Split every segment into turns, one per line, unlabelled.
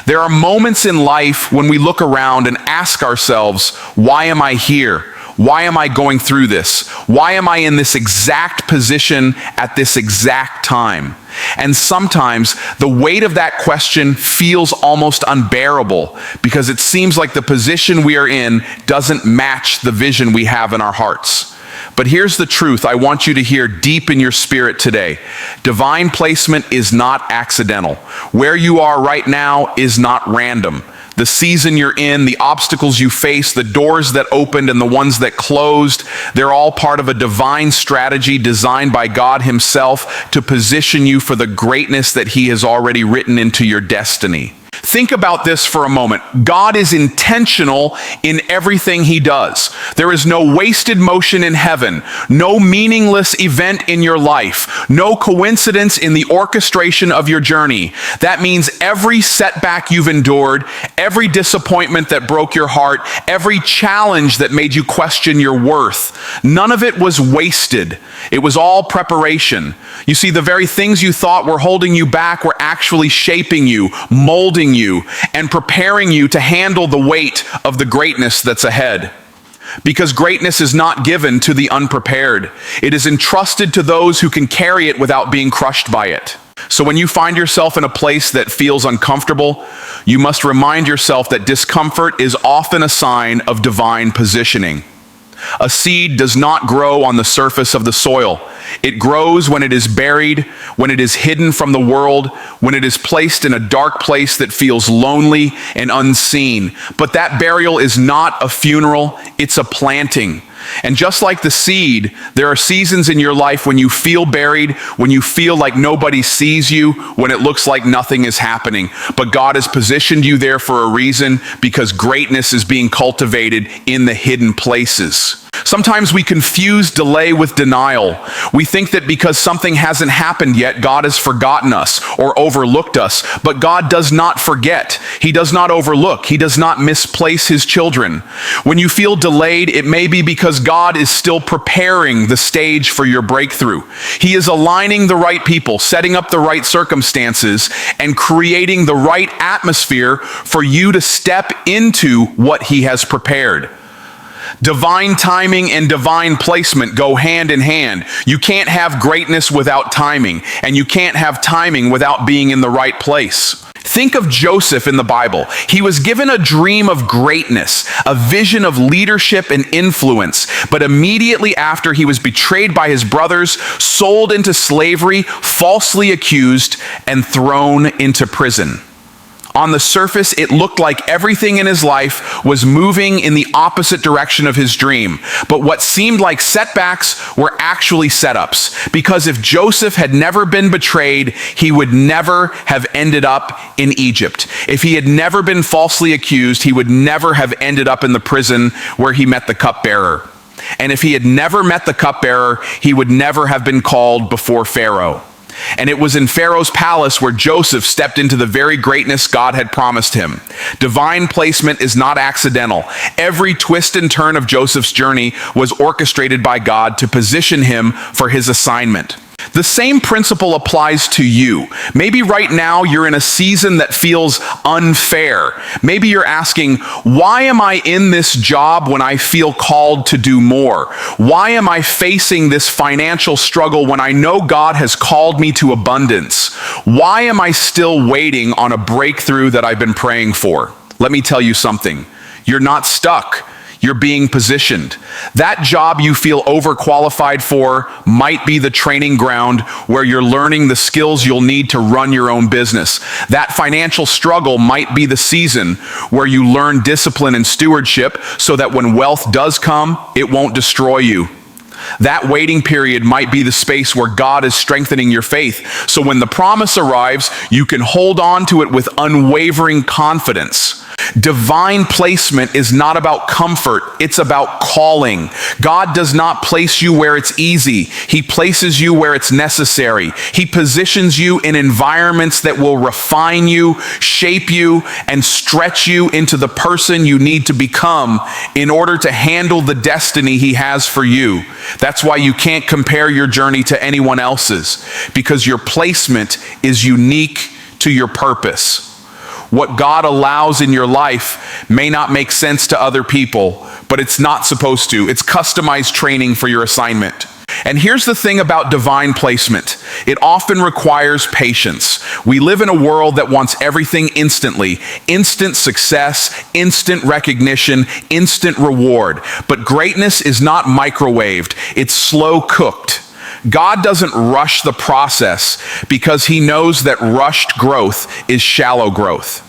There are moments in life when we look around and ask ourselves, why am I here? Why am I going through this? Why am I in this exact position at this exact time? And sometimes the weight of that question feels almost unbearable because it seems like the position we are in doesn't match the vision we have in our hearts. But here's the truth I want you to hear deep in your spirit today. Divine placement is not accidental. Where you are right now is not random. The season you're in, the obstacles you face, the doors that opened and the ones that closed, they're all part of a divine strategy designed by God Himself to position you for the greatness that He has already written into your destiny. Think about this for a moment. God is intentional in everything He does. There is no wasted motion in heaven, no meaningless event in your life, no coincidence in the orchestration of your journey. That means every setback you've endured, every disappointment that broke your heart, every challenge that made you question your worth, none of it was wasted. It was all preparation. You see, the very things you thought were holding you back were actually shaping you, molding you, and preparing you to handle the weight of the greatness that's ahead. Because greatness is not given to the unprepared. It is entrusted to those who can carry it without being crushed by it. So when you find yourself in a place that feels uncomfortable, you must remind yourself that discomfort is often a sign of divine positioning. A seed does not grow on the surface of the soil. It grows when it is buried, when it is hidden from the world, when it is placed in a dark place that feels lonely and unseen. But that burial is not a funeral, it's a planting. And just like the seed, there are seasons in your life when you feel buried, when you feel like nobody sees you, when it looks like nothing is happening. But God has positioned you there for a reason, because greatness is being cultivated in the hidden places. Sometimes we confuse delay with denial. We think that because something hasn't happened yet, God has forgotten us or overlooked us. But God does not forget. He does not overlook. He does not misplace His children. When you feel delayed, it may be because God is still preparing the stage for your breakthrough. He is aligning the right people, setting up the right circumstances, and creating the right atmosphere for you to step into what He has prepared. Divine timing and divine placement go hand in hand. You can't have greatness without timing, and you can't have timing without being in the right place. Think of Joseph in the Bible. He was given a dream of greatness, a vision of leadership and influence, but immediately after he was betrayed by his brothers, sold into slavery, falsely accused, and thrown into prison. On the surface, it looked like everything in his life was moving in the opposite direction of his dream. But what seemed like setbacks were actually setups. Because if Joseph had never been betrayed, he would never have ended up in Egypt. If he had never been falsely accused, he would never have ended up in the prison where he met the cupbearer. And if he had never met the cupbearer, he would never have been called before Pharaoh. And it was in Pharaoh's palace where Joseph stepped into the very greatness God had promised him. Divine placement is not accidental. Every twist and turn of Joseph's journey was orchestrated by God to position him for his assignment. The same principle applies to you. Maybe right now you're in a season that feels unfair. Maybe you're asking, why am I in this job when I feel called to do more? Why am I facing this financial struggle when I know God has called me to abundance? Why am I still waiting on a breakthrough that I've been praying for? Let me tell you something. You're not stuck. You're being positioned. That job you feel overqualified for might be the training ground where you're learning the skills you'll need to run your own business. That financial struggle might be the season where you learn discipline and stewardship so that when wealth does come, it won't destroy you. That waiting period might be the space where God is strengthening your faith. So when the promise arrives, you can hold on to it with unwavering confidence. Divine placement is not about comfort, it's about calling. God does not place you where it's easy. He places you where it's necessary. He positions you in environments that will refine you, shape you, and stretch you into the person you need to become in order to handle the destiny He has for you. That's why you can't compare your journey to anyone else's, because your placement is unique to your purpose. What God allows in your life may not make sense to other people, but it's not supposed to. It's customized training for your assignment. And here's the thing about divine placement. It often requires patience. We live in a world that wants everything instantly. Instant success, instant recognition, instant reward. But greatness is not microwaved. It's slow cooked. God doesn't rush the process because he knows that rushed growth is shallow growth.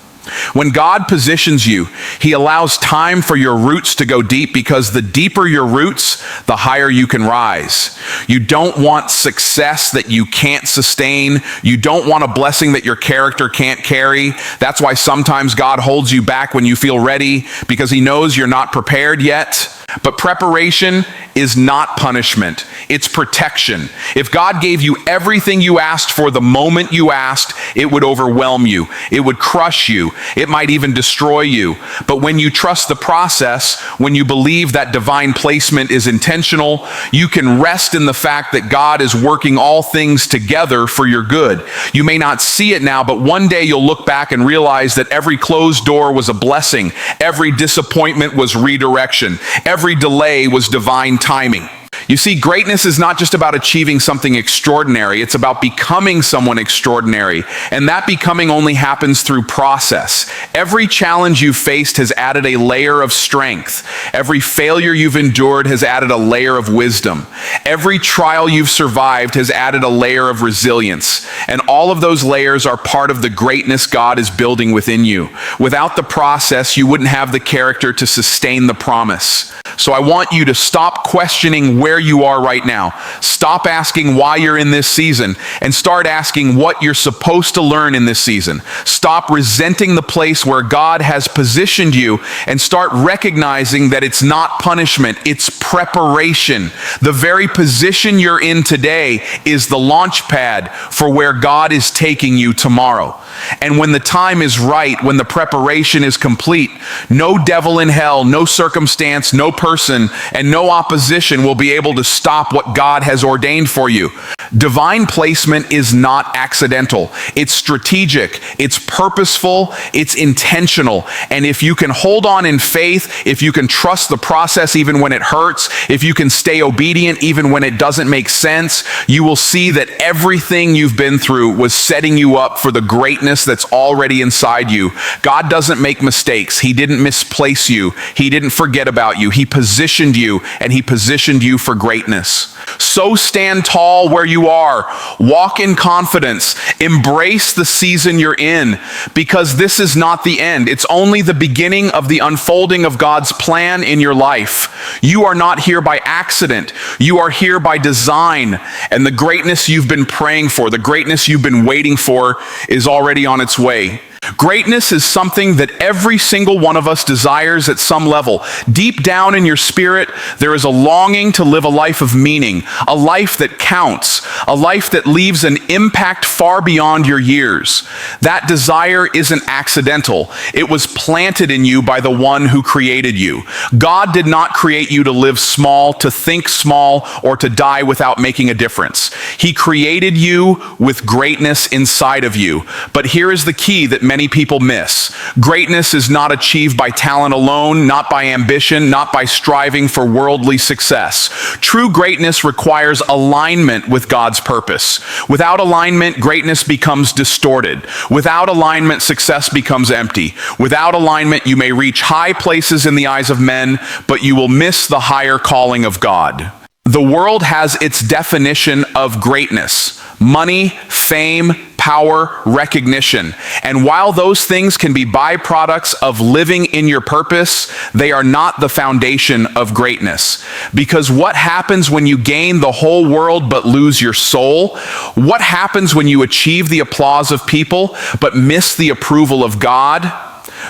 When God positions you, he allows time for your roots to go deep, because the deeper your roots, the higher you can rise. You don't want success that you can't sustain. You don't want a blessing that your character can't carry. That's why sometimes God holds you back when you feel ready, because he knows you're not prepared yet. But preparation is not punishment. It's protection. If God gave you everything you asked for the moment you asked, it would overwhelm you. It would crush you. It might even destroy you. But when you trust the process, when you believe that divine placement is intentional, you can rest in the fact that God is working all things together for your good. You may not see it now, but one day you'll look back and realize that every closed door was a blessing. Every disappointment was redirection. Every delay was divine timing. You see, greatness is not just about achieving something extraordinary. It's about becoming someone extraordinary. And that becoming only happens through process. Every challenge you've faced has added a layer of strength. Every failure you've endured has added a layer of wisdom. Every trial you've survived has added a layer of resilience. And all of those layers are part of the greatness God is building within you. Without the process, you wouldn't have the character to sustain the promise. So I want you to stop questioning where you are right now. Stop asking why you're in this season and start asking what you're supposed to learn in this season. Stop resenting the place where God has positioned you and start recognizing that it's not punishment, it's preparation. The very position you're in today is the launch pad for where God is taking you tomorrow. And when the time is right, when the preparation is complete, no devil in hell, no circumstance, no person, and no opposition will be able to stop what God has ordained for you. Divine placement is not accidental. It's strategic, it's purposeful, it's intentional. And if you can hold on in faith, if you can trust the process even when it hurts, if you can stay obedient even when it doesn't make sense, you will see that everything you've been through was setting you up for the greatness that's already inside you. God doesn't make mistakes. He didn't misplace you. He didn't forget about you. He positioned you, and he positioned you for greatness. So stand tall where you are. Walk in confidence. Embrace the season you're in, because this is not the end. It's only the beginning of the unfolding of God's plan in your life. You are not here by accident. You are here by design. And the greatness you've been praying for, the greatness you've been waiting for, is already on its way. Greatness is something that every single one of us desires at some level. Deep down in your spirit, there is a longing to live a life of meaning, a life that counts, a life that leaves an impact far beyond your years. That desire isn't accidental. It was planted in you by the one who created you. God did not create you to live small, to think small, or to die without making a difference. He created you with greatness inside of you. But here is the key that many people miss. Greatness is not achieved by talent alone, not by ambition, not by striving for worldly success. True greatness requires alignment with God's purpose. Without alignment, greatness becomes distorted. Without alignment, success becomes empty. Without alignment, you may reach high places in the eyes of men, but you will miss the higher calling of God. The world has its definition of greatness: money, fame, power, recognition. And while those things can be byproducts of living in your purpose, they are not the foundation of greatness. Because what happens when you gain the whole world but lose your soul? What happens when you achieve the applause of people but miss the approval of God?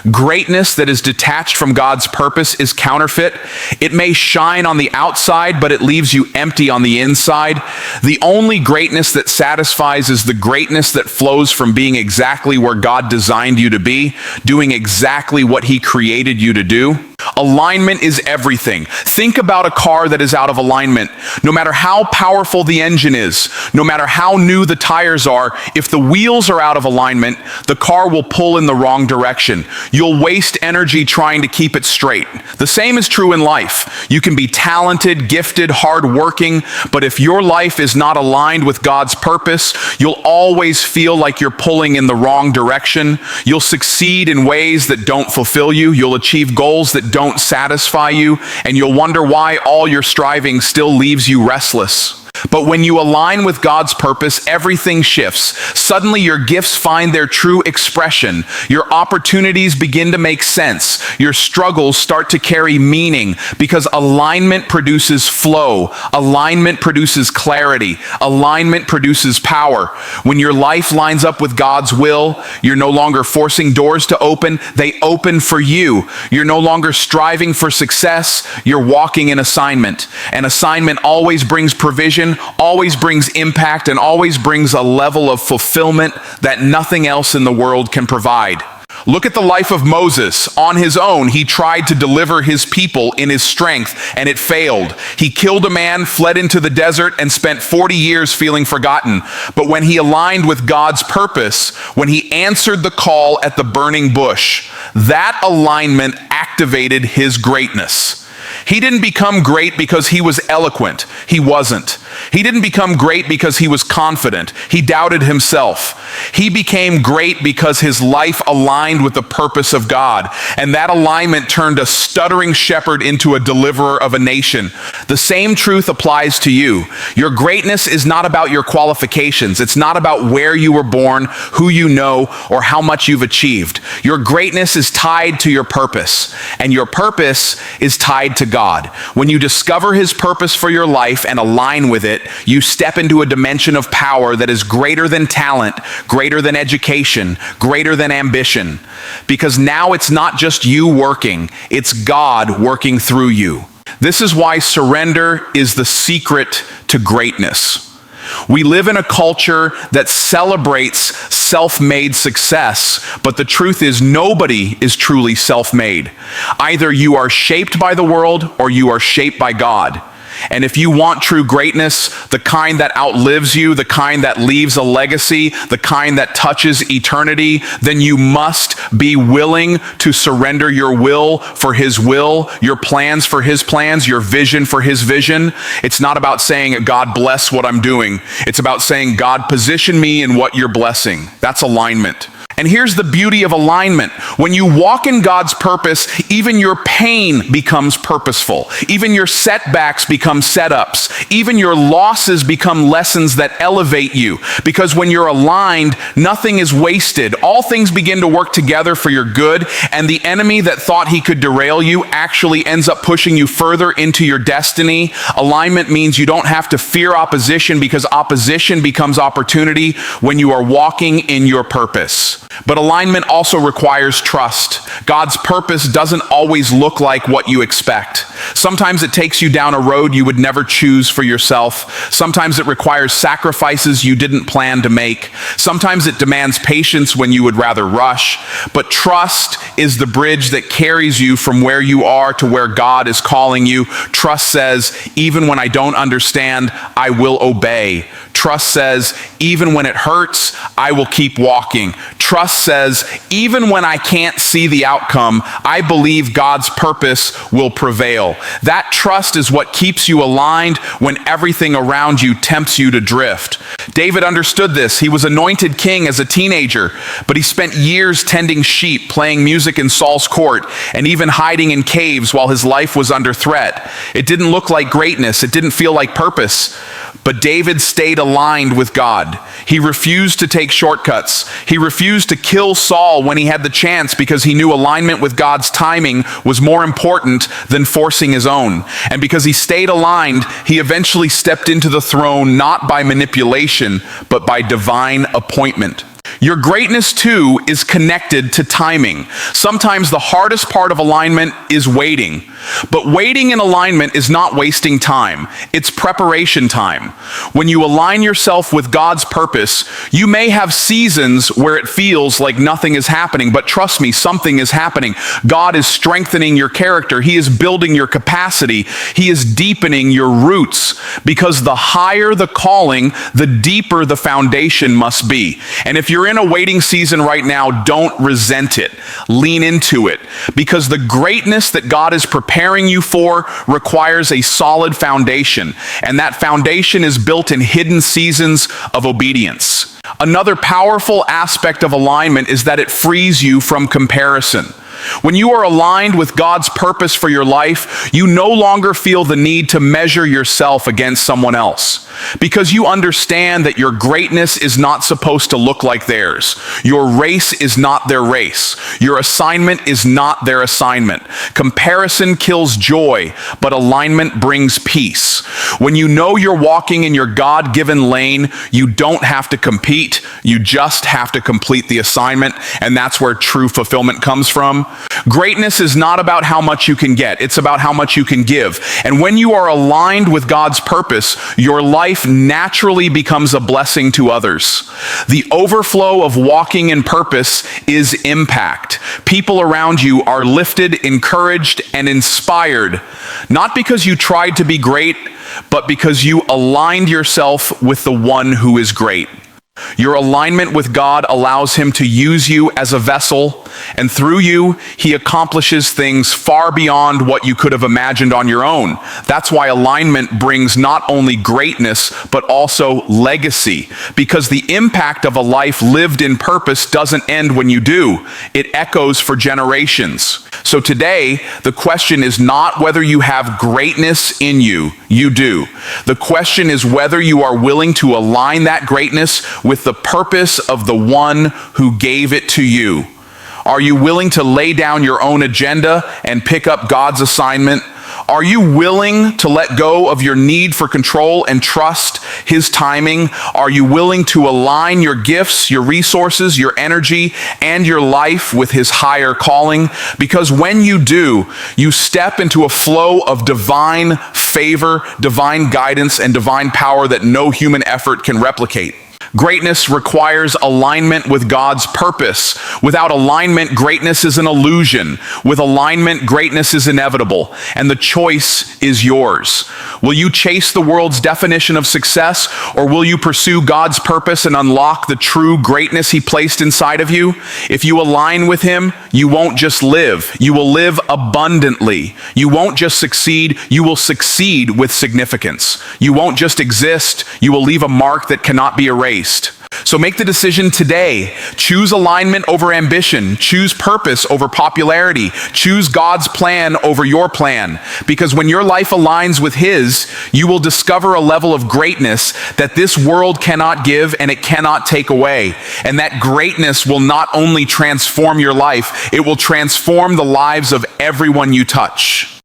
Greatness that is detached from God's purpose is counterfeit. It may shine on the outside, but it leaves you empty on the inside. The only greatness that satisfies is the greatness that flows from being exactly where God designed you to be, doing exactly what He created you to do. Alignment is everything. Think about a car that is out of alignment. No matter how powerful the engine is, no matter how new the tires are, if the wheels are out of alignment, the car will pull in the wrong direction. You'll waste energy trying to keep it straight. The same is true in life. You can be talented, gifted, hardworking, but if your life is not aligned with God's purpose, you'll always feel like you're pulling in the wrong direction. You'll succeed in ways that don't fulfill you. You'll achieve goals that don't satisfy you, and you'll wonder why all your striving still leaves you restless. But when you align with God's purpose, everything shifts. Suddenly your gifts find their true expression. Your opportunities begin to make sense. Your struggles start to carry meaning because alignment produces flow. Alignment produces clarity. Alignment produces power. When your life lines up with God's will, you're no longer forcing doors to open. They open for you. You're no longer striving for success. You're walking in assignment. And assignment always brings provision, always brings impact, and always brings a level of fulfillment that nothing else in the world can provide. Look at the life of Moses. On his own, he tried to deliver his people in his strength, and it failed. He killed a man, fled into the desert, and spent 40 years feeling forgotten. But when he aligned with God's purpose, when he answered the call at the burning bush, that alignment activated his greatness. He didn't become great because he was eloquent. He wasn't. He didn't become great because he was confident. He doubted himself. He became great because his life aligned with the purpose of God. And that alignment turned a stuttering shepherd into a deliverer of a nation. The same truth applies to you. Your greatness is not about your qualifications. It's not about where you were born, who you know, or how much you've achieved. Your greatness is tied to your purpose, and your purpose is tied to God. When you discover his purpose for your life and align with it, you step into a dimension of power that is greater than talent, greater than education, greater than ambition. Because now it's not just you working, it's God working through you. This is why surrender is the secret to greatness. We live in a culture that celebrates self-made success, but the truth is nobody is truly self-made. Either you are shaped by the world or you are shaped by God. And if you want true greatness, the kind that outlives you, the kind that leaves a legacy, the kind that touches eternity, then you must be willing to surrender your will for his will, your plans for his plans, your vision for his vision. It's not about saying, God bless what I'm doing. It's about saying, God position me in what you're blessing. That's alignment. And here's the beauty of alignment. When you walk in God's purpose, even your pain becomes purposeful. Even your setbacks become setups. Even your losses become lessons that elevate you. Because when you're aligned, nothing is wasted. All things begin to work together for your good, and the enemy that thought he could derail you actually ends up pushing you further into your destiny. Alignment means you don't have to fear opposition, because opposition becomes opportunity when you are walking in your purpose. But alignment also requires trust. God's purpose doesn't always look like what you expect. Sometimes it takes you down a road you would never choose for yourself. Sometimes it requires sacrifices you didn't plan to make. Sometimes it demands patience when you would rather rush. But trust is the bridge that carries you from where you are to where God is calling you. Trust says, even when I don't understand, I will obey. Trust says, even when it hurts, I will keep walking. Trust says, even when I can't see the outcome, I believe God's purpose will prevail. That trust is what keeps you aligned when everything around you tempts you to drift. David understood this. He was anointed king as a teenager, but he spent years tending sheep, playing music in Saul's court, and even hiding in caves while his life was under threat. It didn't look like greatness. It didn't feel like purpose. But David stayed aligned with God. He refused to take shortcuts. He refused to kill Saul when he had the chance, because he knew alignment with God's timing was more important than forcing his own. And because he stayed aligned, he eventually stepped into the throne not by manipulation, but by divine appointment. Your greatness, too, is connected to timing. Sometimes the hardest part of alignment is waiting. But waiting in alignment is not wasting time. It's preparation time. When you align yourself with God's purpose, you may have seasons where it feels like nothing is happening, but trust me, something is happening. God is strengthening your character. He is building your capacity. He is deepening your roots, because the higher the calling, the deeper the foundation must be. And if you're in a waiting season right now, don't resent it. Lean into it, because the greatness that God is preparing you for requires a solid foundation, and that foundation is built in hidden seasons of obedience. Another powerful aspect of alignment is that it frees you from comparison. When you are aligned with God's purpose for your life, you no longer feel the need to measure yourself against someone else, because you understand that your greatness is not supposed to look like theirs. Your race is not their race. Your assignment is not their assignment. Comparison kills joy, but alignment brings peace. When you know you're walking in your God-given lane, you don't have to compete. You just have to complete the assignment, and that's where true fulfillment comes from. Greatness is not about how much you can get. It's about how much you can give. And when you are aligned with God's purpose, your life naturally becomes a blessing to others. The overflow of walking in purpose is impact. People around you are lifted, encouraged, and inspired, not because you tried to be great, but because you aligned yourself with the one who is great. Your alignment with God allows him to use you as a vessel, and through you, he accomplishes things far beyond what you could have imagined on your own. That's why alignment brings not only greatness, but also legacy, because the impact of a life lived in purpose doesn't end when you do. It echoes for generations. So today, the question is not whether you have greatness in you. You do. The question is whether you are willing to align that greatness with the purpose of the one who gave it to you. Are you willing to lay down your own agenda and pick up God's assignment? Are you willing to let go of your need for control and trust his timing? Are you willing to align your gifts, your resources, your energy, and your life with his higher calling? Because when you do, you step into a flow of divine favor, divine guidance, and divine power that no human effort can replicate. Greatness requires alignment with God's purpose. Without alignment, greatness is an illusion. With alignment, greatness is inevitable, and the choice is yours. Will you chase the world's definition of success, or will you pursue God's purpose and unlock the true greatness he placed inside of you? If you align with him, you won't just live. You will live abundantly. You won't just succeed. You will succeed with significance. You won't just exist. You will leave a mark that cannot be erased. So make the decision today. Choose alignment over ambition. Choose purpose over popularity. Choose God's plan over your plan. Because when your life aligns with his, you will discover a level of greatness that this world cannot give and it cannot take away. And that greatness will not only transform your life, it will transform the lives of everyone you touch.